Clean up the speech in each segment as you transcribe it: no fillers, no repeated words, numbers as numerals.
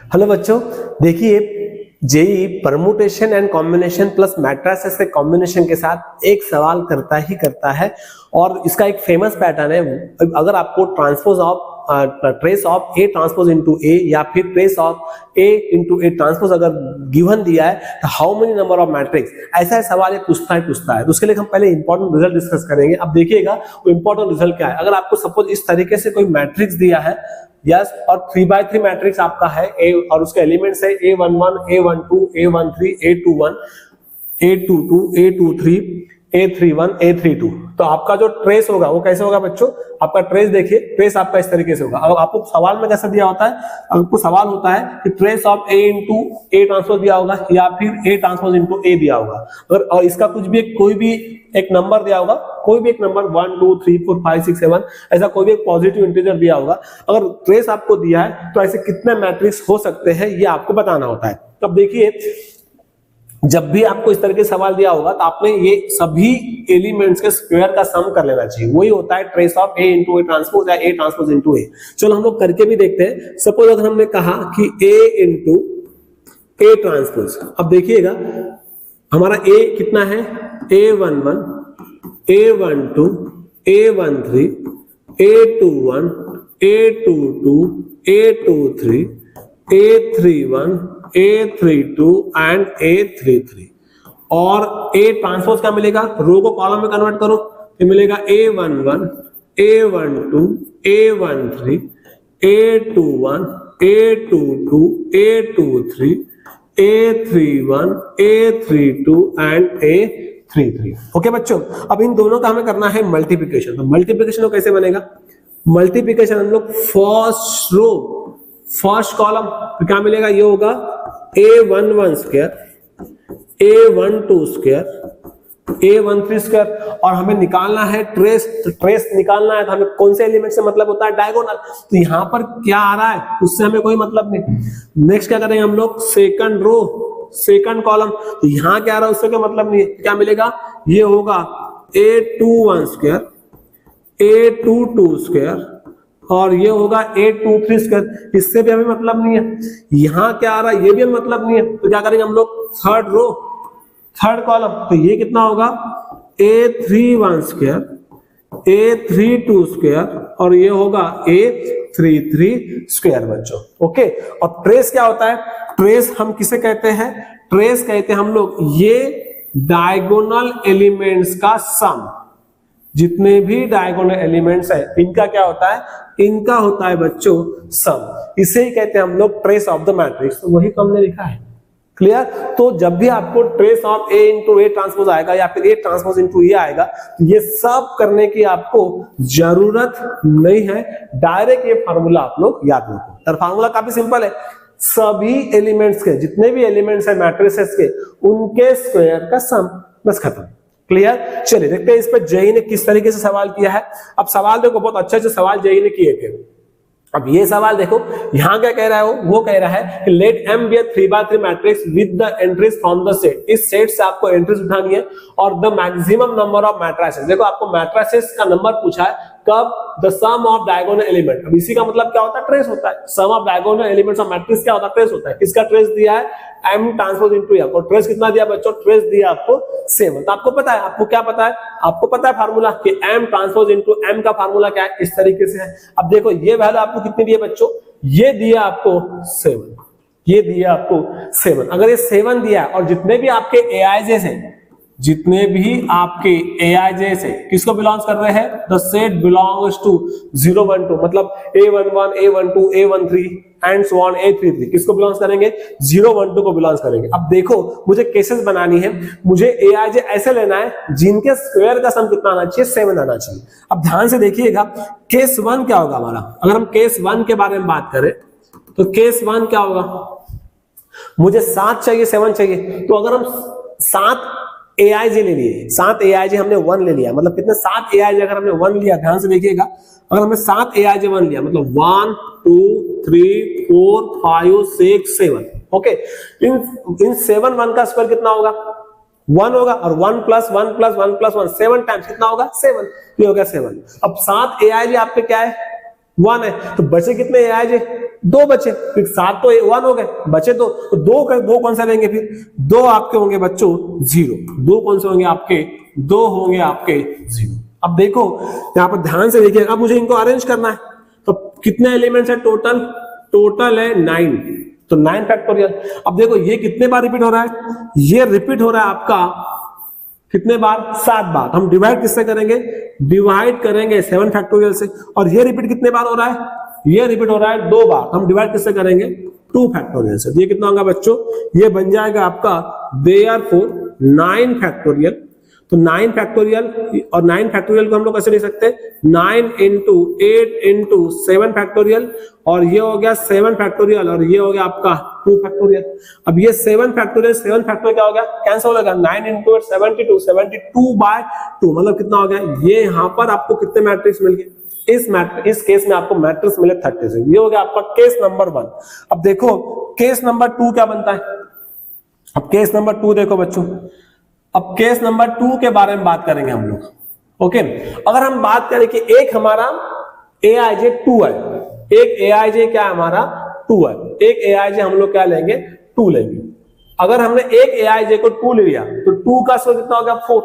Hello बच्चों, देखिए JEE permutation and combination plus matrices के कॉम्बिनेशन के साथ एक सवाल करता ही करता है और इसका एक फेमस पैटर्न है। अगर आपको transpose of trace of A transpose into A या फिर trace of A into A transpose अगर गिवन दिया है तो how many number of matrix, ऐसा सवाल ये पूछता है। तो उसके लिए हम पहले इंपॉर्टेंट रिजल्ट डिस्कस करेंगे। अब देखिएगा वो इंपॉर्टेंट रिजल्ट क्या है। अगर आपको सपोज इस तरीके से कोई मैट्रिक्स दिया है यस और 3x3 मैट्रिक्स आपका है ए और उसके एलिमेंट्स है A11, A12, A13, A21, A22, A23, A31, A32। तो आपका जो ट्रेस होगा वो कैसे होगा बच्चों? आपका ट्रेस देखिए, ट्रेस आपका इस तरीके से होगा। अब आपको सवाल में कैसा दिया होता है? आपको सवाल होता है कि trace of A into A transpose दिया होगा या फिर A ट्रांसपोज इंटू ए दिया होगा। अगर और इसका कुछ भी कोई भी एक नंबर दिया होगा, कोई भी एक नंबर 1 2 3 4 5 6 7 ऐसा कोई भी एक पॉजिटिव इंटीजर दिया होगा। अगर ट्रेस आपको दिया है तो ऐसे कितने मैट्रिक्स हो सकते हैं ये आपको बताना होता है। तो अब देखिए, जब भी आपको इस तरह के सवाल दिया होगा तो आपने ये सभी एलिमेंट्स के स्क्वायर का सम कर लेना चाहिए। वही होता है trace of A into A transpose या ए ट्रांसपोज इंटू ए। चलो हम लोग करके भी देखते हैं। सपोज अगर हमने कहा कि ए इंटू ए ट्रांसपोज, अब देखिएगा हमारा ए कितना है? A11, A12, A13, A21, A22, A23, A31, A32 and A33। और A ट्रांसपोज क्या मिलेगा? रो को कॉलम में कन्वर्ट करो तो मिलेगा A11, A12, A13, A21, A22, A23, A31, A32 and A33। Okay बच्चों, अब इन दोनों का हमें करना है मल्टीप्लिकेशन। तो मल्टीप्लिकेशन कैसे बनेगा? मल्टीप्लिकेशन हम लोग फर्स्ट रो फर्स्ट कॉलम तो क्या मिलेगा? ये होगा A11 square, A12 square, A13 square. और हमें निकालना है ट्रेस। तो ट्रेस निकालना है तो हमें कौन से एलिमेंट से मतलब होता है? डायगोनल। तो यहां पर क्या आ रहा है उससे हमें कोई मतलब नहीं। नेक्स्ट क्या करेंगे हम लोग? Second row second column. तो यहां क्या आ रहा है उससे कोई मतलब नहीं है। क्या मिलेगा? ये होगा A21 स्क्वायर, A22 स्क्वायर और ये होगा A23 स्क्वायर। इससे भी हमें मतलब नहीं है। यहां क्या आ रहा है ये भी हमें मतलब नहीं है। तो क्या करेंगे हम लोग? Third row third column. तो ये कितना होगा? A31 स्क्वायर, A32 स्क्वायर और ये होगा A33 स्क्वायर बच्चों। ओके, और ट्रेस क्या होता है? ट्रेस हम किसे कहते हैं? ट्रेस कहते हैं हम लोग ये डायगोनल एलिमेंट्स का सम। जितने भी डायगोनल एलिमेंट्स है इनका क्या होता है? इनका होता है बच्चों सम। इसे ही कहते हैं हम लोग ट्रेस ऑफ द मैट्रिक्स। तो वही तो हमने लिखा है। क्लियर? तो जब भी आपको trace of A into A transpose आएगा या फिर ए ट्रांसपोज इंटू ए आएगा तो ये सब करने की आपको जरूरत नहीं है। डायरेक्ट ये फार्मूला आप लोग याद रखो। और फार्मूला काफी सिंपल है। सभी एलिमेंट्स के जितने भी एलिमेंट्स है मैट्रिसेस के उनके स्क्वायर का सम, बस खत्म। क्लियर? चलिए देखते हैं इस पर जेई ने किस तरीके से सवाल किया है। अब सवाल देखो, बहुत अच्छे अच्छे सवाल जेई ने किए थे। अब ये सवाल देखो, यहां क्या कह रहा है वो कह रहा है कि let M be a 3x3 matrix with the entries from the set. इस सेट से आपको एंट्रीज उठानी है और the maximum number of matrices. देखो आपको मैट्रिसेस का नंबर पूछा है कब? The sum of diagonal element. अब इसी का मतलब क्या होता है? ट्रेस होता है। Sum of diagonal elements of matrix क्या होता है? ट्रेस होता है। इसका ट्रेस दिया है M ट्रांसपोज इनटू ए। और ट्रेस कितना दिया बच्चों? ट्रेस दिया आपको 7। तो आपको पता है, आपको क्या पता है? आपको पता है फार्मूला कि M ट्रांसपोज इनटू M का फार्मूला क्या है? इस तरीके से है। अब देखो ये वैल्यू आपको कितनी दी है बच्चों? ये दिया आपको 7। ये दिया आपको 7। अगर ये 7 दिया और जितने भी आपके AIJs हैं, जितने भी आपके AIJs है किसको बिलोंग्स कर रहे हैं? द सेट बिलोंग्स टू 0 1 2, मतलब A11, A12, A13 and so on A33 किसको बिलोंग्स करेंगे? 0 1 2 को बिलोंग्स करेंगे। अब देखो मुझे केसेस बनानी है, मुझे AIJ ऐसे लेना है जिनके स्क्वायर का सम कितना आना चाहिए? 7 आना चाहिए। अब ध्यान से देखिएगा केस 1 क्या होगा हमारा। अगर हम केस 1 के बारे में बात करें तो केस 1 क्या होगा? मुझे 7 चाहिए 7 चाहिए। तो अगर हम 7 AIJ ले लिए, 7 AIJ हमने 1 ले लिया, मतलब कितने? 7 AIJ अगर हमने 1 लिया, ध्यान से देखिएगा, अगर हमने 7 AIJ 1 लिया मतलब 1 2 3 4 5 6 7। ओके, इन 7 1 का स्क्वायर कितना होगा? 1 होगा और 1 प्लस 1 प्लस 1 प्लस 1 7 टाइम्स कितना होगा? 7। ये हो गया 7। अब 7 AIJ आपके क्या है? 1 है। तो बचे कितने AIJ? दो बचे, फिर 7 तो 1 हो गए, बचे तो दो कौन सा लेंगे, फिर दो आपके होंगे बच्चों 0, दो कौन से होंगे आपके, दो होंगे आपके 0। अब देखो यहां पर ध्यान से देखिए, अब मुझे इनको अरेंज करना है, तो कितने एलिमेंट्स है टोटल है 9, तो 9 फैक्टोरियल। अब देखो ये कितने बार रिपीट हो रहा है, ये रिपीट हो रहा है आपका कितने बार, 7 बार। हम डिवाइड किससे करेंगे, डिवाइड करेंगे 7 फैक्टोरियल से। और ये रिपीट कितने बार हो रहा है, ये रिपीट हो रहा है 2 बार, हम डिवाइड किससे करेंगे, 2 फैक्टोरियल से। ये कितना होगा बच्चों, ये बन जाएगा आपका देयरफॉर 9 फैक्टोरियल। तो 9 फैक्टोरियल, और 9 फैक्टोरियल को हम लोग कैसे लिख सकते हैं, 9 इंटू 8 इंटू 7 फैक्टोरियल, और ये हो गया 7 फैक्टोरियल, और ये हो गया आपका 2 फैक्टोरियल। अब ये 7 फैक्टोरियल क्या हो गया, कैंसिल हो गया, 9 इंटू 8 72 बाय 2, मतलब कितना हो गया, ये यहां पर आपको कितने मैट्रिक्स मिल गए, इस केस में आपको मैट्रिक्स मिले 36। ये हो गया आपका केस नंबर 1। अब देखो केस नंबर 2 क्या बनता है, अब केस नंबर 2 देखो बच्चों, अब केस नंबर 2 के बारे में बात करेंगे हम लोग। ओके, अगर हम बात करें कि एक हमारा aij 2 है, एक aij क्या है हमारा 2 है, एक aij हम लोग क्या लेंगे 2 लेंगे। अगर हमने एक aij को 2 ले लिया तो 2 का स्क्वायर कितना हो गया 4,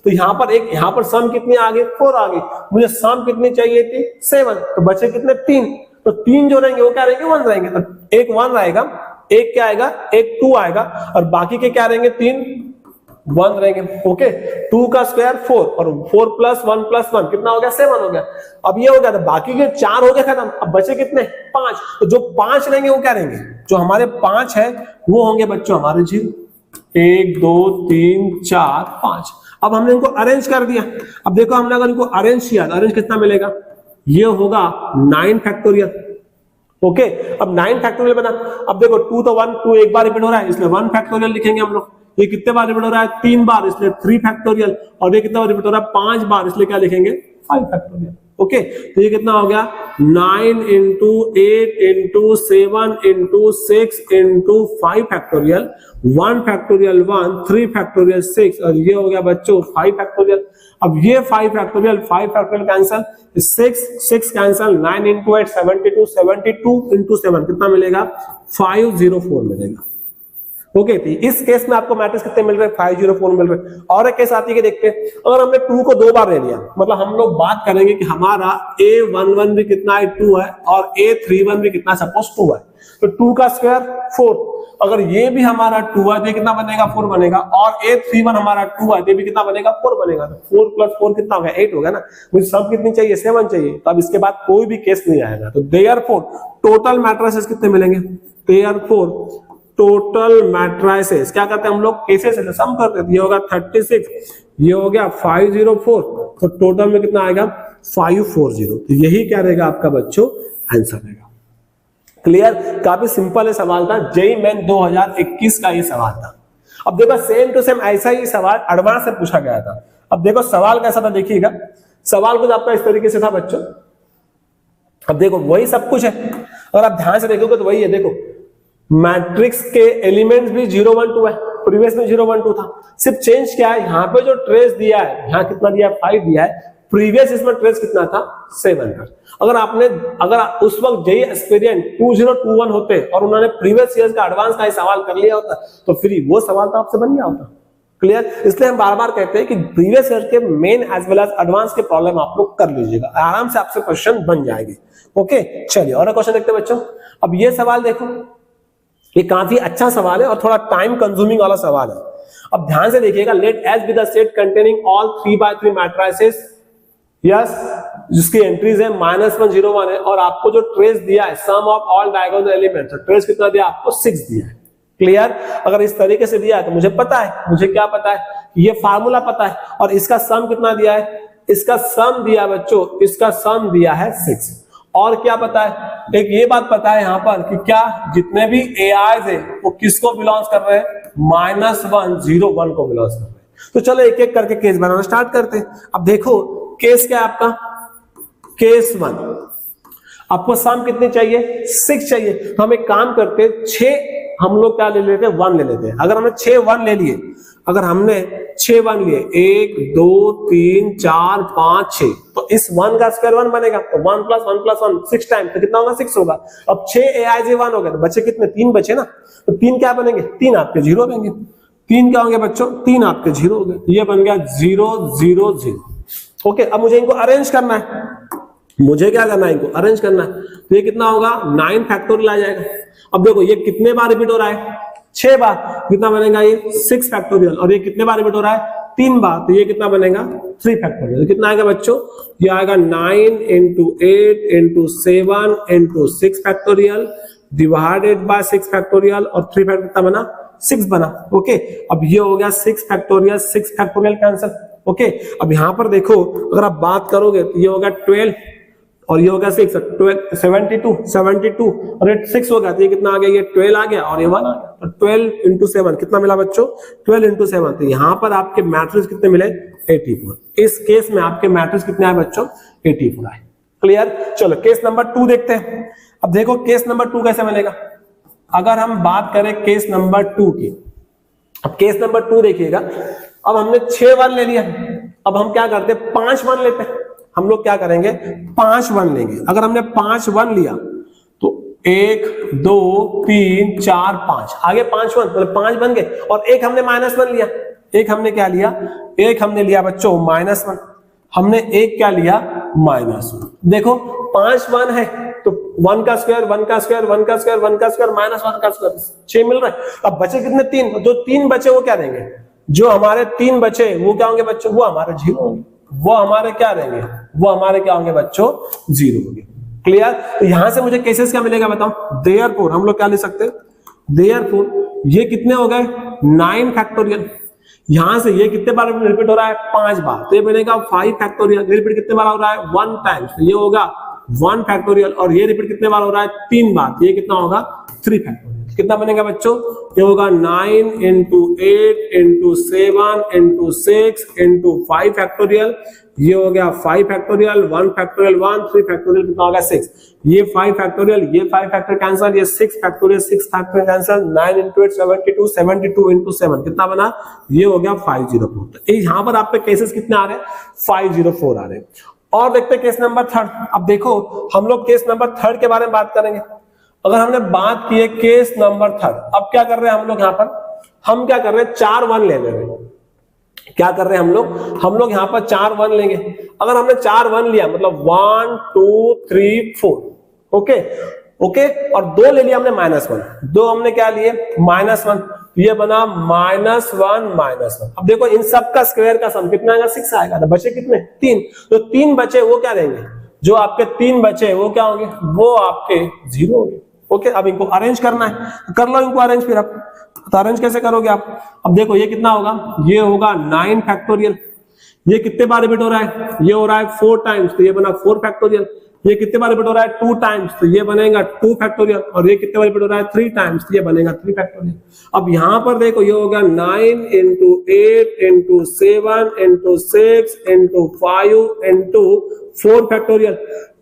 तो यहां पर सम कितनी आ गई 4 आ गई, मुझे सम कितनी चाहिए थी 7, तो बचे कितने 3, तो 3 जो रहेंगे वो क्या रहेंगे 1 रहेंगे, तो एक 1 रहेगा, एक क्या आएगा, एक 2 आएगा, और बाकी के क्या रहेंगे 3 1 रहेंगे। ओके, 2 का स्क्वायर 4, और 4 प्लस 1 कितना हो गया 7 हो गया। अब ये हो गया, तो बाकी के 4 हो गए खत्म, अब बचे कितने 5, तो जो 5 रहेंगे वो क्या रहेंगे, जो हमारे 5 है वो होंगे बच्चों हमारे 0, 1 2 3 4 5। अब हमने इनको अरेंज कर दिया। अब देखो हमने अगर इनको अरेंज किया तो अरेंज कितना मिलेगा, ये होगा 9 फैक्टोरियल। ओके, अब 9 फैक्टोरियल बना। अब देखो 2 तो 1, 2 एक बार रिपीट हो रहा है, इसलिए 1 फैक्टोरियल लिखेंगे हम लोग। ये कितने बार रिपीट हो रहा है 3 बार, इसलिए 3 फैक्टोरियल, और ये कितना बार रिपीट हो रहा है 5 बार, इसलिए क्या लिखेंगे 5 फैक्टोरियल। ओके, तो ये कितना हो गया 9 into 8 into 7 into 6 into 5 factorial, 1 factorial 1, 3 factorial 6, और ये हो गया बच्चों 5 फैक्टोरियल। अब ये 5 factorial cancel, 6 cancel, 9 into 8 72 into 7 कितना मिलेगा 504 मिलेगा। ओके, तो इस केस में आपको मैट्रिक्स कितने मिल रहे हैं 504 मिल रहे हैं। और एक केस आती है कि देखते हैं, अगर हमने 2 को 2 बार ले लिया, मतलब हम लोग बात करेंगे कि हमारा A11 भी कितना है 2 है, और A31 भी कितना सपोज 2 है, तो 2 का स्क्वायर 4, अगर ये भी हमारा 2 है तो कितना बनेगा 4 बनेगा, और A31 हमारा 2 है तो भी कितना बनेगा 4 बनेगा, तो 4 प्लस 4 कितना हो गया 8 हो गया ना। मुझे सम कितनी चाहिए 7 चाहिए, तो अब इसके बाद कोई भी केस नहीं आएगा। तो देयरफॉर टोटल मैट्रिसेस कितने मिलेंगे, देयरफॉर टोटल मैट्रिसेस क्या करते हैं हम लोग, केसेस से सम करते हैं। ये होगा 36, ये हो गया 504, तो टोटल में कितना आएगा 540। तो यही क्या रहेगा आपका बच्चों आंसर रहेगा। क्लियर, काफी सिंपल है सवाल था, जेईई मेन 2021 का ये सवाल था। अब देखो सेम टू सेम ऐसा ही सवाल एडवांस से पूछा गया था। अब देखो सवाल कैसा था, देखिएगा सवाल कुछ आपका इस तरीके से था बच्चों। अब देखो वही सब कुछ है, अगर आप ध्यान से देखोगे तो वही है। देखो मैट्रिक्स के एलिमेंट्स भी 0 1 2 है, प्रीवियस में 0 1 2 था, सिर्फ चेंज क्या है, यहाँ पे जो ट्रेस दिया है, यहाँ कितना दिया है 5 दिया है, प्रीवियस इसमें ट्रेस कितना था 7 था। अगर उस वक्त जेईई एस्पिरेंट 2021 होते और उन्होंने प्रीवियस ईयर्स का एडवांस का सवाल कर लिया होता तो फिर वो सवाल तो आपसे बन गया होता। क्लियर, इसलिए हम बार बार कहते हैं कि प्रीवियस ईयर के main as well as advance के प्रॉब्लम आप लोग कर लीजिएगा, आराम से आपसे क्वेश्चन बन जाएंगे। ओके, चलिए और क्वेश्चन देखते हैं बच्चों। अब ये सवाल देखो, ये काफी अच्छा सवाल है और थोड़ा टाइम कंज्यूमिंग वाला सवाल है। अब ध्यान से देखिएगा, let S be the set containing all 3x3 matrices, yes, जिसकी एंट्रीज है -1 0 1 है, और आपको जो ट्रेस दिया है sum of all diagonal elements, trace कितना दिया आपको 6 दिया है। क्लियर, अगर इस तरीके से दिया है तो मुझे पता है, मुझे क्या पता है, ये फार्मूला पता है, और इसका सम कितना दिया है, इसका सम दिया बच्चों, इसका सम दिया है 6। और क्या पता है, एक ये बात पता है यहां पर कि क्या जितने भी एआईज है वो किसको बिलोंग्स कर रहे हैं, -1 0 1 को बिलोंग्स कर रहे हैं। तो चलो एक एक करके केस बनाना स्टार्ट करते हैं। अब देखो केस क्या है आपका, केस 1, आपको सम कितनी चाहिए 6 चाहिए, तो हम एक काम करते 6 हम लोग क्या ले लेते हैं 1 ले लेते हैं। अगर हमने 6 1 ले लिए, अगर हमने 6 वन लिए, 1 2 3 4 5 6, तो इस 1 का स्क्वायर 1 बनेगा, तो 1 प्लस 1 प्लस 1 6 टाइम, तो कितना होगा 6 होगा। अब 6 aij 1 हो गया, तो बचे कितने, 3 बचे ना, तो 3 क्या बनेंगे, 3 आपके 0 बनेंगे। 3 क्या होंगे बच्चों, 3 आपके 0 हो गए, ये बन गया 0 0 0। ओके, अब मुझे इनको अरेंज करना है, मुझे क्या करना है, इनको अरेंज करना है, तो ये कितना होगा 9 फैक्टोरियल आ जाएगा। अब देखो ये कितने बार रिपीट हो रहा है, 6 बार, कितना बनेगा ये 6 फैक्टोरियल, और ये कितने बार रिपीट हो रहा है, 3 बार, तो ये कितना बनेगा 3 फैक्टोरियल। कितना आएगा बच्चों, ये आएगा 9 into 8 into 7 into 6 factorial divided by 6 factorial, और 3 फैक्टोरियल कितना बना, 6 बना। ओके, अब ये हो गया 6 फैक्टोरियल, 6 फैक्टोरियल कैंसिल। ओके, अब यहां पर देखो अगर आप बात करोगे तो ये होगा 12 और ये होगा 6, 12 72 और ये 6 होगा, तो ये कितना आ गया, ये 12 आ गया और ये 1 आ गया, तो 12 into 7 कितना मिला बच्चों, 12 into 7, तो यहां पर आपके मैट्रिक्स कितने मिले, 84। इस केस में आपके मैट्रिक्स कितने आए बच्चों, 84 आए। क्लियर, चलो केस नंबर 2 देखते हैं। अब देखो केस नंबर 2 कैसे बनेगा, अगर हम बात करें केस नंबर 2 की, अब केस नंबर 2 देखिएगा, अब हमने 6 वन ले लिया, अब हम क्या करते हैं 5 वन लेते हैं, हम लोग क्या करेंगे 5 वन लेंगे। अगर हमने 5 वन लिया तो 1 2 3 4 5 आगे 5 वन, मतलब 5 बन गए, और एक हमने -1 लिया, एक हमने क्या लिया, एक हमने लिया बच्चों -1, हमने एक क्या लिया -1। देखो 5 वन है तो 1 का स्क्वायर 1 का स्क्वायर 1 का स्क्वायर 1 का स्क्वायर -1 का स्क्वायर 6 मिल रहा है। अब बचे कितने 3, जो 3 बचे वो क्या देंगे, जो हमारे 3 बचे वो क्या होंगे बच्चों, वो हमारे 0 होंगे, वो हमारे क्या रहेंगे, वो हमारे क्या होंगे बच्चों 0 होंगे। क्लियर, तो यहां से मुझे केसेस क्या मिलेगा बताओ, देयरफॉर हम लोग क्या ले सकते हैं, देयरफॉर ये कितने हो गए 9 फैक्टोरियल, यहां से ये कितने बार रिपीट हो रहा है 5 बार, तो ये बनेगा 5 फैक्टोरियल, रिपीट कितने बार हो रहा है 1 टाइम्स, तो ये होगा 1 फैक्टोरियल, और ये रिपीट कितने बार हो रहा है 3 बार, तो ये कितना होगा 3 फैक्टोरियल। कितना बनेगा बच्चों, ये होगा 9 into 8 into 7 into 6 into 5 factorial, ये हो गया 5 फैक्टोरियल 1 फैक्टोरियल 1 3 फैक्टोरियल कितना होगा 6, ये 5 फैक्टोरियल ये 5 फैक्टोरियल कैंसिल, ये 6 factorial 6 factorial cancel, 9 into 8 72 72 into 7 कितना बना, ये हो गया 504। तो यहां पर आप पे केसेस कितने आ रहे हैं 504 आ रहे हैं। और देखते हैं केस नंबर 3। अब देखो हम लोग केस नंबर 3 के बारे में बात करेंगे। अगर हमने बात की है केस नंबर 3, अब क्या कर रहे हैं हम लोग यहाँ पर, हम क्या कर रहे हैं 4 वन ले रहे हैं, क्या कर रहे हैं हम लोग यहाँ पर 4 वन लेंगे। अगर हमने 4 वन लिया मतलब 1 2 3 4, ओके ओके, और 2 ले लिया हमने -1, 2 हमने क्या लिए -1, ये बना -1 अब देखो इन सब का स्क्वायर का सम कितना आएगा 6 आएगा, तो बचे कितने 3, तो 3 बचे वो क्या देंगे, जो आपके 3 बचे वो क्या होंगे, वो आपके 0 होंगे। ओके, अब इनको अरेंज करना है, कर लो इनको अरेंज, फिर आप तो अरेंज कैसे करोगे आप, अब देखो ये कितना होगा, ये होगा 9 फैक्टोरियल, ये कितने बार रिपीट हो रहा है, ये हो रहा है 4 टाइम्स, तो ये बना 4 फैक्टोरियल, ये कितने बार रिपीट हो रहा है 2 टाइम्स, तो ये बनेगा 2 फैक्टोरियल, और ये कितने बार रिपीट हो रहा है 3 टाइम्स, तो ये बनेगा 3 फैक्टोरियल। अब यहां पर देखो ये होगा 9 into 8 into 7 into 6 into 5 into 4 factorial,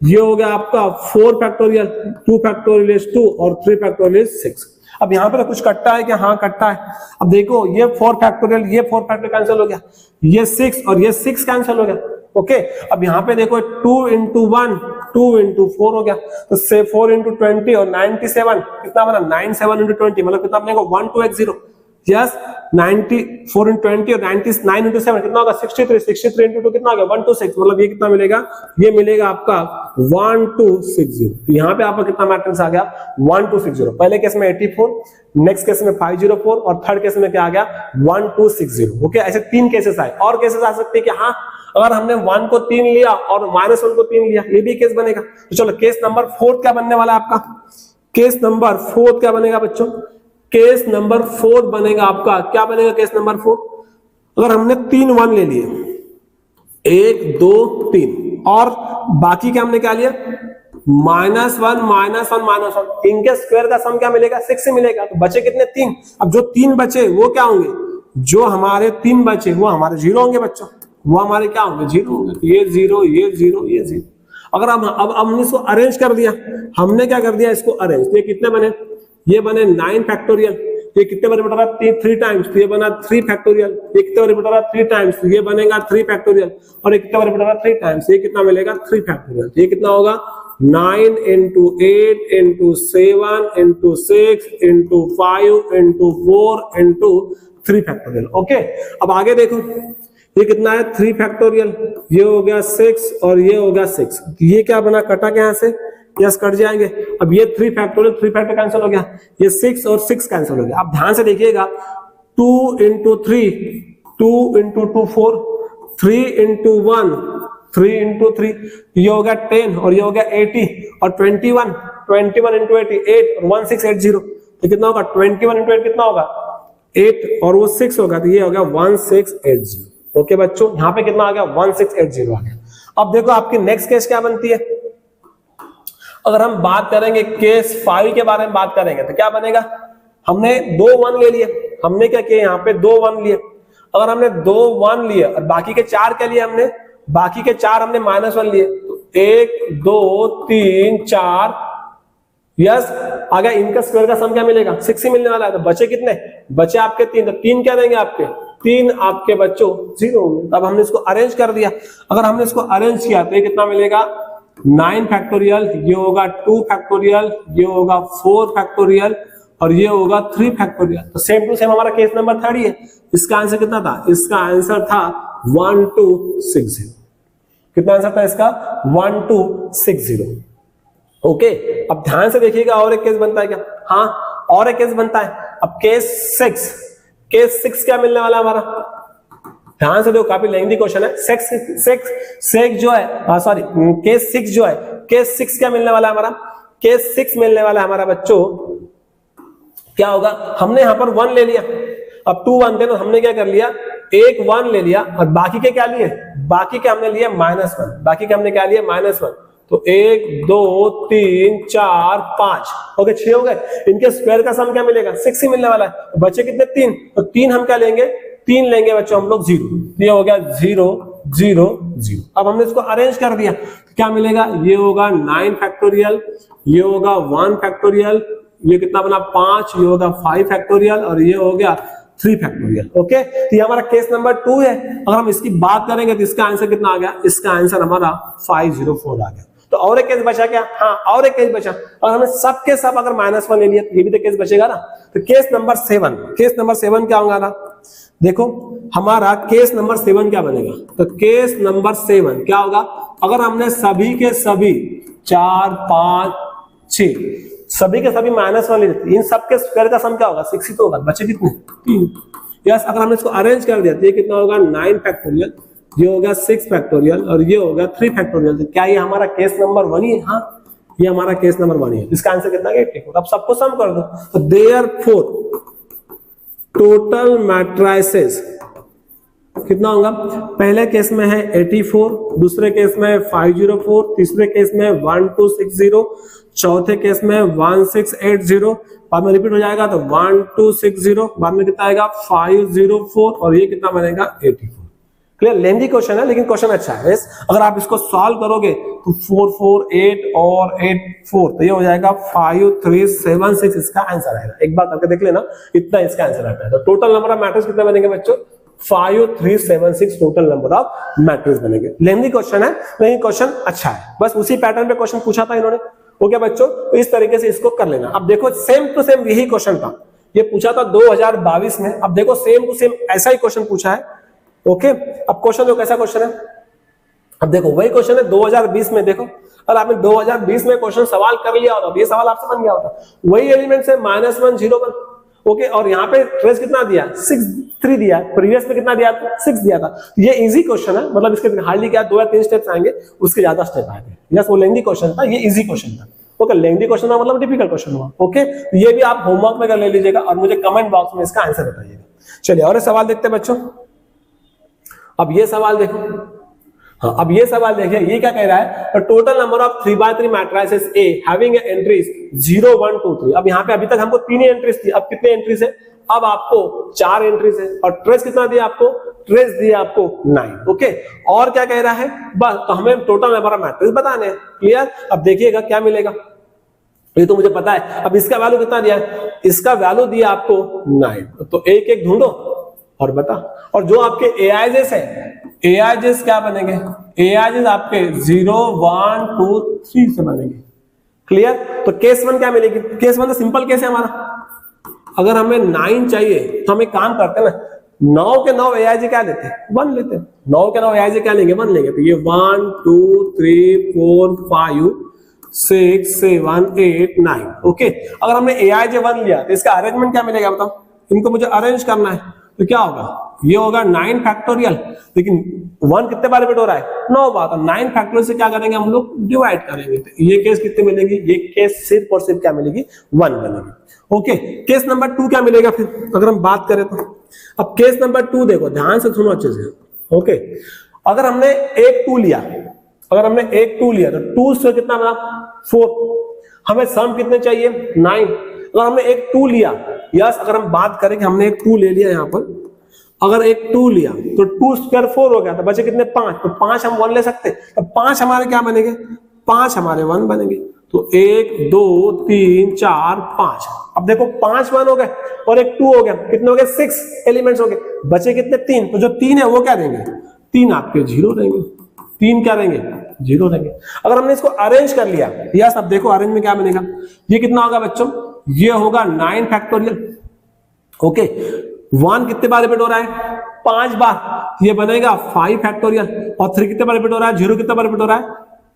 ये हो गया आपका 4 फैक्टोरियल, 2 फैक्टोरियल इज 2 और 3 फैक्टोरियल इज 6। अब यहां पर कुछ कटता है क्या, हाँ कटता है। अब देखो ये 4 फैक्टोरियल ये 4 फैक्टोरियल कैंसिल हो गया, ये 6 और ये 6 कैंसिल हो गया। ओके, अब यहाँ पे देखो 2 into 1 2 into 4 हो गया, तो से 4 into 20 और 97 कितना बना 97 into 20 मतलब कितना बनेगा 12x0, यस 94 into 20 और 99 into 7 कितना होगा 63 into 2 कितना हो गया 126, मतलब ये कितना मिलेगा, ये मिलेगा आपका 1260। तो यहाँ पे आपका कितना मैट्रिक्स आ गया 1260। पहले केस में 84, नेक्स्ट केस में 504 और थर्ड केस में क्या आ गया 1260। ओके, ऐसे 3 केसेस आए। और केसेस आ सकते हैं कि हाँ अगर हमने 1 को 3 लिया और -1 को 3 लिया, ये भी केस बनेगा। तो चलो केस नंबर 4 क्या बनने वाला है आपका, केस नंबर 4 क्या बनेगा बच्चों, केस नंबर 4 बनेगा आपका, क्या बनेगा केस नंबर 4, अगर हमने 3 1 ले लिए 1 2 3 और बाकी क्या हमने क्या लिया -1 इनके स्क्वायर का सम क्या मिलेगा 6 से मिलेगा, तो बचे कितने 3। अब जो 3 बचे वो क्या होंगे, जो हमारे 3 बचे वो हमारे 0 होंगे बच्चों, वो हमारे क्या होंगे 0 होंगे, ये 0 ये 0 ये 0। अगर हम अब हमने इसको अरेंज कर दिया, हमने क्या कर दिया इसको अरेंज, तो ये कितने बने, ये बने 9 फैक्टोरियल, ये कितने बार रिपीट हो रहा है? 3 टाइम्स, तो ये बना 3 फैक्टोरियल। ये कितने बार रिपीट हो रहा है? 3 टाइम्स, तो ये बनेगा 3 फैक्टोरियल। और ये कितने बार रिपीट हो रहा है? 3 टाइम्स, ये कितना मिलेगा? 3 फैक्टोरियल। ये कितना होगा? 9 into 8 into 7 into 6 into 5 into 4 into 3 factorial. Okay, अब आगे देखो ये कितना है? 3 फैक्टोरियल, ये हो गया 6 और ये हो गया 6। ये क्या बना? कटा के यहां से, यस कट जाएंगे। अब ये 3 फैक्टोरियल, 3 फैक्टर कैंसिल हो गया, ये 6 और 6 कैंसिल हो गया। अब ध्यान से देखिएगा, 2 into 3, 2 into 2 4, 3 into 1, 3 into 3, ये हो गया 10 और ये हो गया 80 और 21, 21 into 80, 8 और 1680, तो कितना होगा? 21 into 8 कितना होगा? 8 और वो 6 होगा, तो ये हो गया 1680। ओके बच्चों, यहाँ पे कितना आ गया? 1680 आ गया। अब देखो आपकी नेक्स्ट केस क्या बनती है। अगर हम बात करेंगे केस 5 के बारे में बात करेंगे तो क्या बनेगा? हमने 2 1 ले लिए, हमने क्या किया? यहाँ पे 2 1 लिए। अगर हमने 2 1 लिए और बाकी के 4 क्या लिए हमने? बाकी के 4 हमने -1 लिए, तो 1 2 3 4, यस आ गया। इनका स्क्वायर का सम क्या मिलेगा? 6 ही मिलने वाला है। तो बचे कितने? बचे आपके 3, तो 3 क्या देंगे आपके? 3 आपके बच्चों 0 होंगे। तब हमने इसको अरेंज कर दिया। अगर हमने इसको अरेंज किया तो ये कितना मिलेगा? 9 फैक्टोरियल, ये होगा 2 फैक्टोरियल, ये होगा 4 फैक्टोरियल और ये होगा 3 फैक्टोरियल। तो सेम टू सेम हमारा केस नंबर 3 है। इसका आंसर कितना था? इसका आंसर था 1260। कितना आंसर था इसका? 1260। ओके, अब ध्यान से देखिएगा, और एक केस बनता है क्या? हाँ, और एक केस बनता है। अब केस 6, केस 6 क्या मिलने वाला हमारा? ध्यान से देखो, काफी लेंथी क्वेश्चन है। सेक्स जो है, सॉरी केस 6 जो है, केस 6 क्या मिलने वाला है हमारा? केस 6 मिलने वाला है हमारा बच्चों, क्या होगा? हमने यहां पर 1 ले लिया, अब 2 1 थे, तो हमने क्या कर लिया? एक 1 ले लिया और बाकी के क्या लिए? बाकी के हमने लिए -1। बाकी के हमने क्या लिए? -1। तो 1 2 3 4 5, ओके 6 हो गए। इनके स्क्वायर का सम क्या मिलेगा? 6 ही मिलने वाला है। बचे कितने? 3। तो 3 हम क्या लेंगे? 3 लेंगे बच्चों हम लोग 0। ये हो गया 0 0 0। अब हमने इसको अरेंज कर दिया, तो क्या मिलेगा? ये होगा 9 फैक्टोरियल, ये होगा 1 फैक्टोरियल, ये कितना बना? 5, ये होगा 5 फैक्टोरियल और ये हो गया 3 फैक्टोरियल। ओके, तो ये हमारा केस नंबर 2 है। अगर हम इसकी बात करेंगे तो इसका आंसर कितना आ गया? इसका आंसर हमारा 504 आ गया। तो और एक केस बचा क्या? हाँ, और एक केस बचा। और हमने सब के सब अगर -1 ले लिया तो ये भी तो केस बचेगा ना। तो केस नंबर 7, केस नंबर 7 क्या होगा ना? देखो हमारा केस नंबर 7 क्या बनेगा? तो केस नंबर 7 क्या होगा? अगर हमने सभी के सभी 4 5 6 सभी के सभी -1 ले लेते, इन सब के स्क्वायर का सम क्या होगा? 6 ही तो होगा। बचे कितने? 3। यस, अगर हमने इसको अरेंज कर दिया तो ये कितना होगा? 9 फैक्टोरियल, ये होगा 6 फैक्टोरियल और ये होगा 3 फैक्टोरियल। तो क्या ये हमारा केस नंबर 1 ही है? हाँ, ये हमारा केस नंबर 1 है। इसका आंसर कितना है? अब सबको सम कर दो। तो देयरफॉर टोटल मैट्रिसेस कितना होगा? पहले केस में है 84, दूसरे केस में 504, तीसरे केस में 1260, चौथे केस में 1680, बाद में रिपीट हो जाएगा तो 1260, बाद में कितना आएगा? 504 और ये कितना बनेगा? 84। क्लियर? लेंथी क्वेश्चन है लेकिन क्वेश्चन अच्छा है। अगर आप इसको सॉल्व करोगे तो 4 4 8 और 8 4, तो ये हो जाएगा 5376। इसका आंसर आएगा। एक बार करके देख लेना, इतना इसका आंसर आता है। तो टोटल नंबर ऑफ मैट्रिक्स कितने बनेंगे बच्चों? 5376 टोटल नंबर ऑफ मैट्रिक्स बनेंगे। लेंथी क्वेश्चन है लेकिन क्वेश्चन अच्छा है। बस उसी पैटर्न पे क्वेश्चन पूछा था इन्होंने। ओके बच्चों, तो इस तरीके से इसको कर लेना। अब देखो सेम टू सेम यही क्वेश्चन था, ये पूछा था 2022 में। अब देखो सेम टू सेम ऐसा ही क्वेश्चन पूछा है। ओके, अब क्वेश्चन देखो कैसा क्वेश्चन है। अब देखो वही क्वेश्चन है 2020 में। देखो अगर आपने 2020 में क्वेश्चन सवाल कर लिया होता, ये सवाल आपसे बन गया होता। वही एलिमेंट से -1 0 1। ओके, और यहाँ पे ट्रेस कितना दिया? 6 3 दिया। प्रीवियस में कितना दिया था? 6 दिया था। ये इजी क्वेश्चन है, मतलब इसके हार्डली क्या 2 या 3 स्टेप्स आएंगे, उसके ज्यादा स्टेप आएंगे। यस, वो लेंथी क्वेश्चन था, ये इजी क्वेश्चन था। ओके, लेंथी क्वेश्चन था मतलब डिफिकल्ट क्वेश्चन हुआ। ओके, तो ये भी आप होमवर्क में कर ले लीजिएगा और मुझे कमेंट बॉक्स में इसका आंसर बताइएगा। चलिए और सवाल देखते हैं बच्चों। अब ये सवाल देखो, हाँ अब ये सवाल देखिए, ये क्या कह रहा है? Total number of 3x3 matrices A having entries 0 1 2 3। अब यहाँ पे अभी तक हमको 3 ही एंट्रीज थी, अब कितने एंट्रीज है? अब आपको 4 एंट्रीज है। और ट्रेस कितना दिया आपको? ट्रेस दिया आपको 9। ओके, और क्या कह रहा है? बस तो हमें टोटल नंबर ऑफ मैट्रिक्स बताने हैं। क्लियर? अब देखिएगा क्या मिलेगा। ये तो मुझे पता है। अब इसका वैल्यू कितना दिया है, इसका वैल्यू दिया आपको 9, तो एक एक ढूंढो और बता। और जो आपके एआईजेस है, एआईजेस क्या बनेंगे, एआईजेस आपके 0 1 2 3 से बनेंगे। क्लियर? तो केस 1 क्या मिलेगी, केस 1 तो सिंपल केस है हमारा। अगर हमें 9 चाहिए तो हम एक काम करते हैं ना, 9 के 9 एआईजे क्या लेते हैं, 1 लेते हैं। 9 के 9 एआईजे क्या लेंगे, 1 लेंगे। तो ये 1 2 3 4 5 6 7 8 9। ओके, अगर हमने एआईजे 1 लिया तो इसका अरेंजमेंट क्या मिलेगा बताओ, इनको मुझे अरेंज करना है। तो क्या होगा, ये होगा 9 फैक्टोरियल, लेकिन 1 कितने बार रिपीट हो रहा है, 9 बार। तो 9 फैक्टोरियल से क्या करेंगे हम लोग, डिवाइड करेंगे। तो ये केस कितने मिलेगी, ये केस सिर्फ और सिर्फ क्या मिलेगी, 1 बनेगी। ओके, केस नंबर 2 क्या मिलेगा फिर अगर हम बात करें तो। अब केस नंबर 2 देखो, ध्यान से सुनो अच्छे से। ओके, अगर हमने एक 2 लिया, अगर हमने एक 2 लिया तो 2 से कितना बना, 4। हमें सम कितने चाहिए, 9। अगर हमने एक 2 लिया, यस, अगर हम बात करें कि हमने एक 2 ले लिया यहां पर, अगर एक 2 लिया तो 2 स्क्वायर 4 हो गया, तो बचे कितने, 5। तो 5 हम 1 ले सकते, तो 5 हमारे क्या बनेंगे, 5 हमारे 1 बनेंगे। तो 1 2 3 4 5। अब देखो 5 1 हो गए और एक 2 हो गया, कितने हो गए, 6 एलिमेंट्स हो गए, बचे कितने, 3। तो जो 3 है वो क्या देंगे, 3 आपके 0 रहेंगे, 3 क्या रहेंगे, 0 रहेंगे। अगर हमने इसको अरेंज कर लिया, यस, अब देखो अरेंज में क्या बनेगा, ये कितना होगा बच्चों, ये होगा 9 फैक्टोरियल। ओके, 1 कितने बार रिपीट हो रहा है, 5 बार, ये बनेगा 5 फैक्टोरियल। और 3 कितने बार रिपीट हो रहा है, 0 कितने बार रिपीट हो रहा है,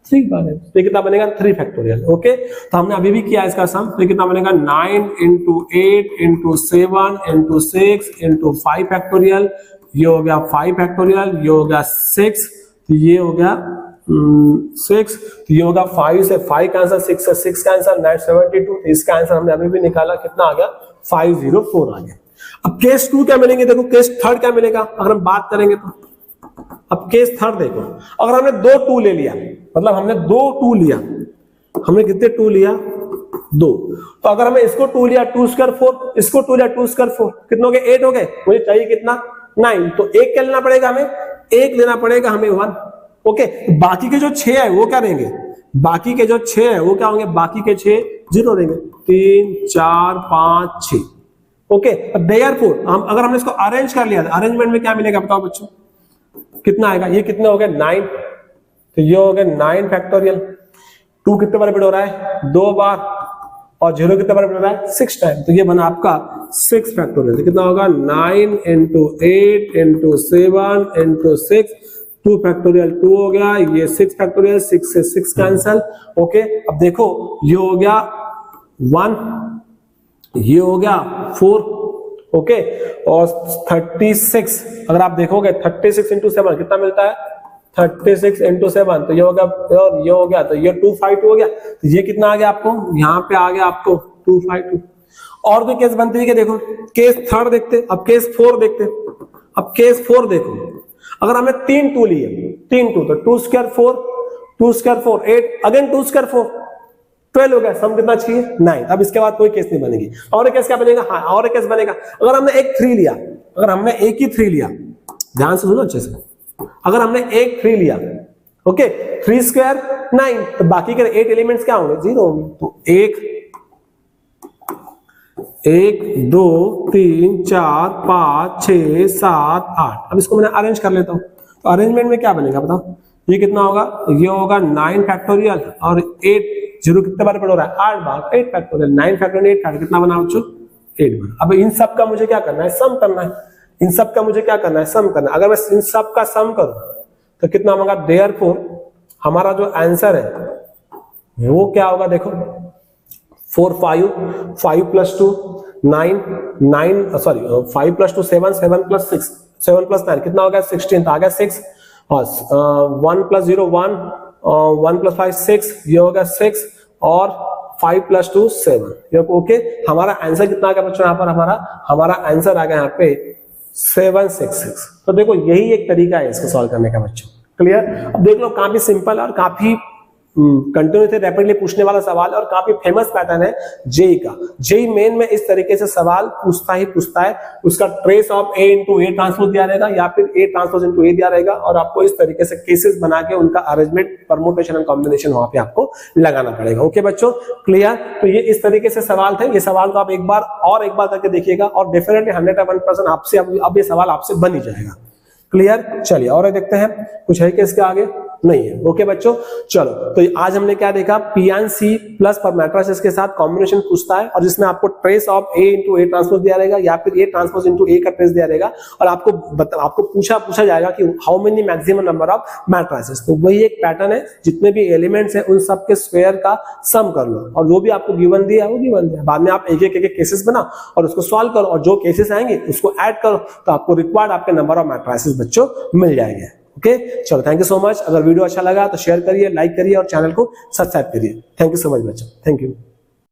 3 बार है, तो कितना बनेगा, 3 फैक्टोरियल। ओके, तो हमने अभी भी किया इसका सम, तो कितना बनेगा, 9 into 8 into 7 into 6 into 5 factorial. ये हो गया 5 फैक्टोरियल, ये हो गया 6, तो ये हो गया 6, तो ये होगा 5 से 5 का आंसर, 6 से 6 का आंसर 972। तो इसका आंसर हमने अभी भी निकाला, कितना आ गया, 504 आ गया। अब केस 2 क्या मिलेंगे, देखो केस 3 क्या मिलेगा अगर हम बात करेंगे तो। अब केस 3 देखो, अगर हमने 2 2 ले लिया, मतलब हमने 2 2 लिया, हमने कितने 2 लिया, 2। तो अगर हमें इसको 2 लिया, 2 स्क्वायर 4, इसको 2 लिया, 2 स्क्वायर 4, कितने हो गए, 8 हो गए। मुझे चाहिए कितना, 9। तो एक क्या लेना पड़ेगा हमें, एक लेना पड़ेगा हमें 1। ओके, बाकी के जो 6 है वो क्या रहेंगे, बाकी के जो 6 है वो क्या होंगे, बाकी के 6 0 रहेंगे, 3 4 5 6। ओके, देयरफॉर हम अगर हमने इसको अरेंज कर लिया, अरेंजमेंट में क्या मिलेगा बताओ बच्चों, कितना आएगा, ये कितने हो गए, 9। तो ये हो गए 9 फैक्टोरियल। 2 कितने बार रिपीट हो रहा है, 2 बार, और 0 कितने बार रिपीट हो रहा है, 6 टाइम। तो ये बना आपका 6 फैक्टोरियल। तो कितना होगा, 9 into 8 into 7 into 6, 2 फैक्टोरियल 2 हो गया, ये 6 फैक्टोरियल, 6 से 6 कैंसल। ओके, अब देखो ये हो गया 1, ये हो गया 4। ओके, और 36 अगर आप देखोगे 36 into 7 कितना मिलता है, 36 into 7, तो ये हो गया, और ये हो गया, तो ये 252 हो गया। तो ये कितना आ गया आपको, यहाँ पे आ गया आपको 252। और कोई केस बनती है कि देखो, केस 3 देखते, अब केस 4 देखते। अब केस 4 देखो, अगर हमने 3 2 लिए, 3 2, तो 2 स्क्वायर 4, 2 स्क्वायर 4 8, अगेन 2 स्क्वायर 4 12 हो गया, सम कितना चाहिए, 9। अब इसके बाद कोई केस नहीं बनेगी। और एक केस क्या बनेगा, हाँ और एक केस बनेगा, अगर हमने एक 3 लिया, अगर हमने एक ही 3 लिया, ध्यान से सुनो अच्छे से, अगर हमने एक 3 लिया, ओके, 3 स्क्वायर 9, तो बाकी के 8 एलिमेंट्स क्या होंगे, 0 होंगे। तो 1 2 3 4 5 6 7 8। अब इसको मैंने अरेंज कर लेता हूं, तो अरेंजमेंट में क्या बनेगा बताओ, ये कितना होगा, ये होगा 9 फैक्टोरियल, और 8 0 कितने बार पढ़ रहा है, 8 बार, 8 फैक्टोरियल, 9 फैक्टोरियल 8 फैक्टोरियल, कितना बना बच्चों, 8 बार। अब इन सब का मुझे क्या करना है, सम करना है। इन सब का मुझे क्या करना है, सम करना है। अगर मैं इन सब का सम करूं तो कितना होगा, देयरफॉर हमारा जो आंसर है वो क्या होगा, देखो 4 5 5 plus 2 9 9 sorry 5 plus 2 7 7 plus 6 7 plus 9 कितना हो गया, 16 आ गया 6, और 1 plus 0 1 1 plus 5 6, ये हो गया 6, और 5 plus 2 7। ये ओके, हमारा आंसर कितना आ गया बच्चों, यहाँ पर हमारा आंसर आ गया यहाँ पे 766। तो देखो यही एक तरीका है इसको सॉल्व करने का बच्चों, क्लियर। अब देख लो काफी सिंपल और काफी कंटिन्यूसली रैपिडली पूछने वाला सवाल और काफी फेमस पैटर्न है जेई का। जेई मेन में इस तरीके से सवाल पूछता है, उसका trace of A into A transpose दिया रहेगा या फिर ए ट्रांसपोज इंटू ए दिया रहेगा और आपको इस तरीके से केसेस बना के उनका अरेंजमेंट, परमुटेशन एंड कॉम्बिनेशन वहां पे आपको लगाना पड़ेगा। ओके बच्चों, क्लियर? तो ये इस तरीके से सवाल थे। ये सवाल को आप एक बार करके देखिएगा और डेफिनेटली 101% आपसे अब ये सवाल आपसे बन ही जाएगा। क्लियर? चलिए और देखते हैं कुछ है कि इसके आगे नहीं है। ओके बच्चों, चलो तो आज हमने क्या देखा, पीएनसी प्लस पर मैट्रिसेस के साथ कॉम्बिनेशन पूछता है और जिसमें आपको trace of A into A transpose दिया रहेगा या फिर ए ट्रांसपोज इंटू ए का ट्रेस दिया रहेगा और आपको पूछा जाएगा कि how many maximum number of matrices. तो वही एक पैटर्न है, जितने भी एलिमेंट्स हैं उन सब के स्क्वायर का सम कर लो और जो भी आपको गिवन दिया है वो गिवन दिया, बाद में आप एक एक केसेस बना और उसको सॉल्व करो और जो केसेस आएंगे उसको ऐड करो तो आपको रिक्वायर्ड आपके नंबर ऑफ मैट्रिसेस बच्चों मिल जाएंगे। ओके, चलो थैंक यू सो मच। अगर वीडियो अच्छा लगा तो शेयर करिए, लाइक करिए और चैनल को सब्सक्राइब करिए। थैंक यू सो मच बच्चों, थैंक यू।